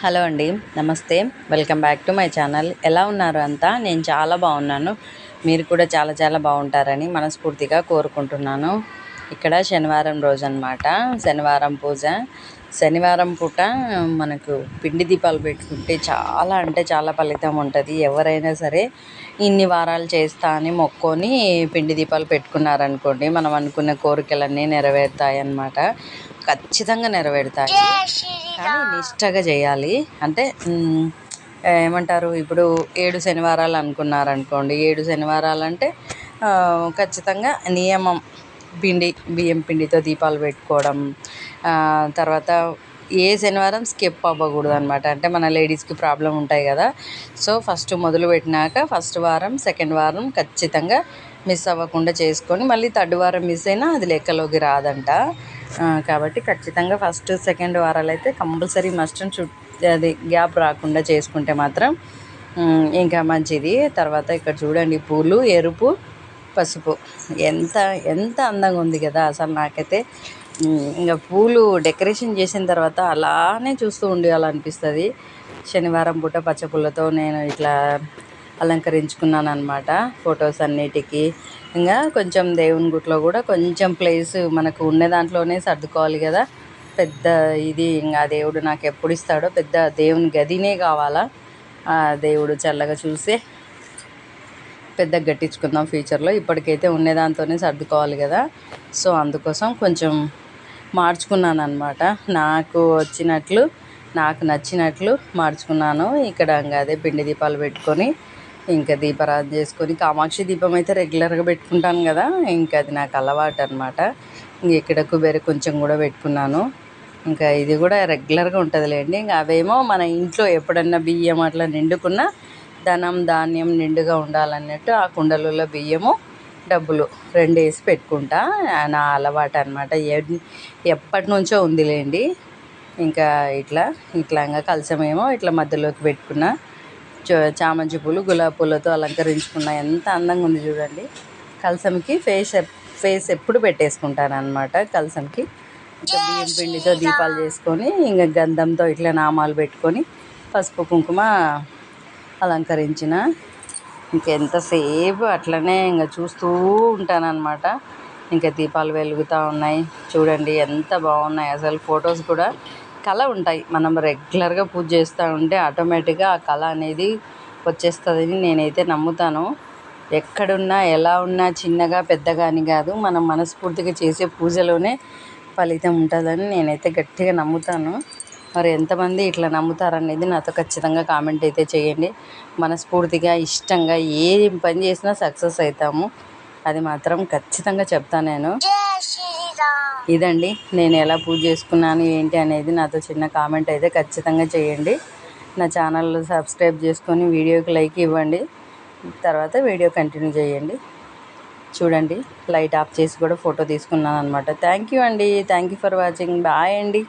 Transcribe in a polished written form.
Hello అండి, నమస్తే. Welcome back to my channel. ఎలా ఉన్నారు అంతా? నేను చాలా బాగున్నాను. మీరు కూడా చాలా చాలా బాగుంటారని మనస్ఫూర్తిగా కోరుకుంటున్నాను. ఇక్కడ శనివారం రోజు అనమాట, శనివారం పూజ. శనివారం పూట మనకు పిండి దీపాలు పెట్టుకుంటే చాలా అంటే చాలా ఫలితం ఉంటుంది. ఎవరైనా సరే ఇన్ని వారాలు చేస్తా అని మొక్కొని పిండి దీపాలు పెట్టుకున్నారనుకోండి, మనం అనుకున్న కోరికలన్నీ నెరవేరుతాయి అన్నమాట. ఖచ్చితంగా నెరవేరుతాయి, కానీ నిష్టగా చేయాలి. అంటే ఏమంటారు, ఇప్పుడు 7 శనివారాలు అనుకున్నారనుకోండి, 7 శనివారాలు అంటే ఖచ్చితంగా నియమం బియ్యం పిండితో దీపాలు పెట్టుకోవడం. తర్వాత ఏ శనివారం స్కిప్ అవ్వకూడదు అనమాట. అంటే మన లేడీస్కి ప్రాబ్లం ఉంటాయి కదా. సో ఫస్ట్ మొదలు పెట్టినాక ఫస్ట్ వారం, సెకండ్ వారం ఖచ్చితంగా మిస్ అవ్వకుండా చేసుకొని, మళ్ళీ థర్డ్ వారం మిస్ అయినా అది లెక్కలోకి రాదంట. కాబట్టి ఖచ్చితంగా ఫస్ట్ సెకండ్ వారాలు అయితే కంపల్సరీ మస్ట్ అది గ్యాప్ రాకుండా చేసుకుంటే మాత్రం ఇంకా మంచిది. తర్వాత ఇక్కడ చూడండి, పూలు ఎరుపు పసుపు ఎంత ఎంత అందంగా ఉంది కదా. అసలు నాకైతే ఇంకా పూలు డెకరేషన్ చేసిన తర్వాత అలానే చూస్తూ ఉండాలనిపిస్తుంది. శనివారం పూట పచ్చపుల్లతో నేను ఇట్లా అలంకరించుకున్నాను అనమాట, ఫొటోస్ అన్నిటికీ. ఇంకా కొంచెం దేవుని గుట్లో కూడా కొంచెం ప్లేస్ మనకు ఉన్న దాంట్లోనే సర్దుకోవాలి కదా. పెద్ద ఇది ఇంకా దేవుడు నాకు ఎప్పుడు ఇస్తాడో, పెద్ద దేవుని గదినే కావాలా. దేవుడు చల్లగా చూసే పెద్ద కట్టించుకుందాం ఫ్యూచర్లో. ఇప్పటికైతే ఉండేదాంతోనే సర్దుకోవాలి కదా. సో అందుకోసం కొంచెం మార్చుకున్నాను అనమాట, నాకు వచ్చినట్లు, నాకు నచ్చినట్లు మార్చుకున్నాను. ఇక్కడ అదే పిండి దీపాలు పెట్టుకొని, ఇంకా దీపారాధన చేసుకొని, కామాక్షి దీపం అయితే రెగ్యులర్గా పెట్టుకుంటాను కదా, ఇంకా అది నాకు అలవాటు అనమాట. ఇంక ఇక్కడ కుబేర కొంచెం కూడా పెట్టుకున్నాను. ఇంకా ఇది కూడా రెగ్యులర్గా ఉంటుందిలేండి. ఇంకా అవేమో మన ఇంట్లో ఎప్పుడన్నా బియ్యం అట్లా నిండుకున్న ధనం ధాన్యం నిండుగా ఉండాలన్నట్టు ఆ కుండలలో బియ్యము డబ్బులు 2 వేసి పెట్టుకుంటా. నా అలవాటు అనమాట, ఎప్పటి నుంచో ఉందిలేండి. ఇంకా ఇట్లా ఇంకా కలశమేమో ఇట్లా మధ్యలోకి పెట్టుకున్న, చామంతి పూలు గులాబీ పూలతో అలంకరించుకున్న. ఎంత అందంగా ఉంది చూడండి. కలశంకి ఫేస్ ఎప్పుడు పెట్టేసుకుంటాను అనమాట. కలశంకి ఇంకా బియ్యం పిండితో దీపాలు చేసుకొని, ఇంకా గంధంతో ఇట్లా నామాలు పెట్టుకొని, పసుపు కుంకుమ అలంకరించిన. ఇంకెంతసేపు అట్లనే ఇంకా చూస్తూ ఉంటానన్నమాట. ఇంకా దీపాలు వెలుగుతూ ఉన్నాయి చూడండి, ఎంత బాగున్నాయి అసలు. ఫొటోస్ కూడా కళ ఉంటాయి, మనం రెగ్యులర్గా పూజ చేస్తూ ఉంటే ఆటోమేటిక్గా ఆ కళ అనేది వచ్చేస్తుందని నేనైతే నమ్ముతాను. ఎక్కడున్నా ఎలా ఉన్నా చిన్నగా పెద్దగా అని కాదు, మనం మనస్ఫూర్తిగా చేసే పూజలోనే ఫలితం ఉంటుందని నేనైతే గట్టిగా నమ్ముతాను. మరి ఎంతమంది ఇట్లా నమ్ముతారనేది నాతో ఖచ్చితంగా కామెంట్ అయితే చేయండి. మనస్ఫూర్తిగా ఇష్టంగా ఏ పని చేసినా సక్సెస్ అవుతాము, అది మాత్రం ఖచ్చితంగా చెప్తాను నేను. ఇదండి నేను ఎలా పూజ చేసుకున్నాను ఏంటి అనేది నాతో చిన్న కామెంట్ అయితే ఖచ్చితంగా చేయండి. నా ఛానల్ సబ్స్క్రైబ్ చేసుకొని వీడియోకి లైక్ ఇవ్వండి. తర్వాత వీడియో కంటిన్యూ చేయండి. చూడండి, లైట్ ఆఫ్ చేసి కూడా ఫోటో తీసుకున్నాను అనమాట. థ్యాంక్ యూ అండి, thank you for watching. Bye అండి.